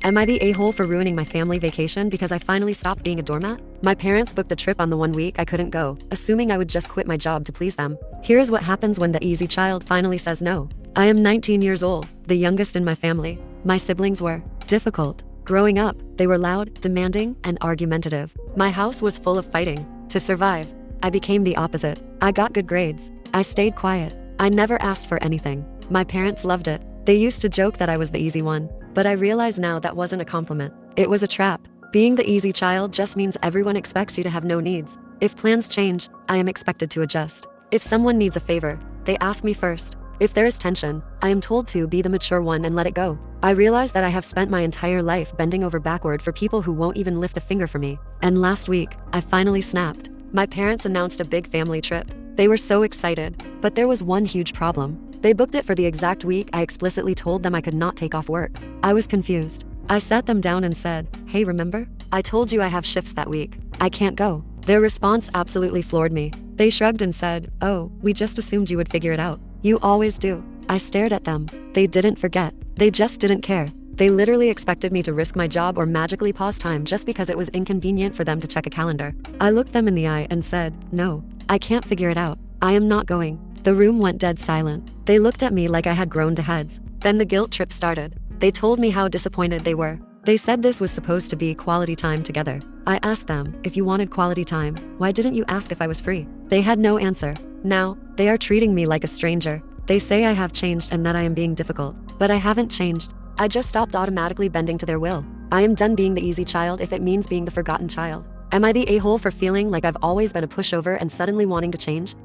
Am I the a-hole for ruining my family vacation because I finally stopped being a doormat? My parents booked a trip on the one week I couldn't go, assuming I would just quit my job to please them. Here's what happens when the easy child finally says no. I am 19 years old, the youngest in my family. My siblings were difficult. Growing up, they were loud, demanding, and argumentative. My house was full of fighting. To survive, I became the opposite. I got good grades. I stayed quiet. I never asked for anything. My parents loved it. They used to joke that I was the easy one. But I realize now that wasn't a compliment. It was a trap. Being the easy child just means everyone expects you to have no needs. If plans change, I am expected to adjust. If someone needs a favor, they ask me first. If there is tension, I am told to be the mature one and let it go. I realize that I have spent my entire life bending over backward for people who won't even lift a finger for me. And last week, I finally snapped. My parents announced a big family trip. They were so excited, but there was one huge problem. They booked it for the exact week I explicitly told them I could not take off work. I was confused. I sat them down and said, "Hey, remember? I told you I have shifts that week. I can't go." Their response absolutely floored me. They shrugged and said, "Oh, we just assumed you would figure it out. You always do." I stared at them. They didn't forget. They just didn't care. They literally expected me to risk my job or magically pause time just because it was inconvenient for them to check a calendar. I looked them in the eye and said, "No, I can't figure it out. I am not going." The room went dead silent. They looked at me like I had grown to heads. Then the guilt trip started. They told me how disappointed they were. They said this was supposed to be quality time together. I asked them, if you wanted quality time, why didn't you ask if I was free? They had no answer. Now, they are treating me like a stranger. They say I have changed and that I am being difficult. But I haven't changed. I just stopped automatically bending to their will. I am done being the easy child if it means being the forgotten child. Am I the a-hole for feeling like I've always been a pushover and suddenly wanting to change?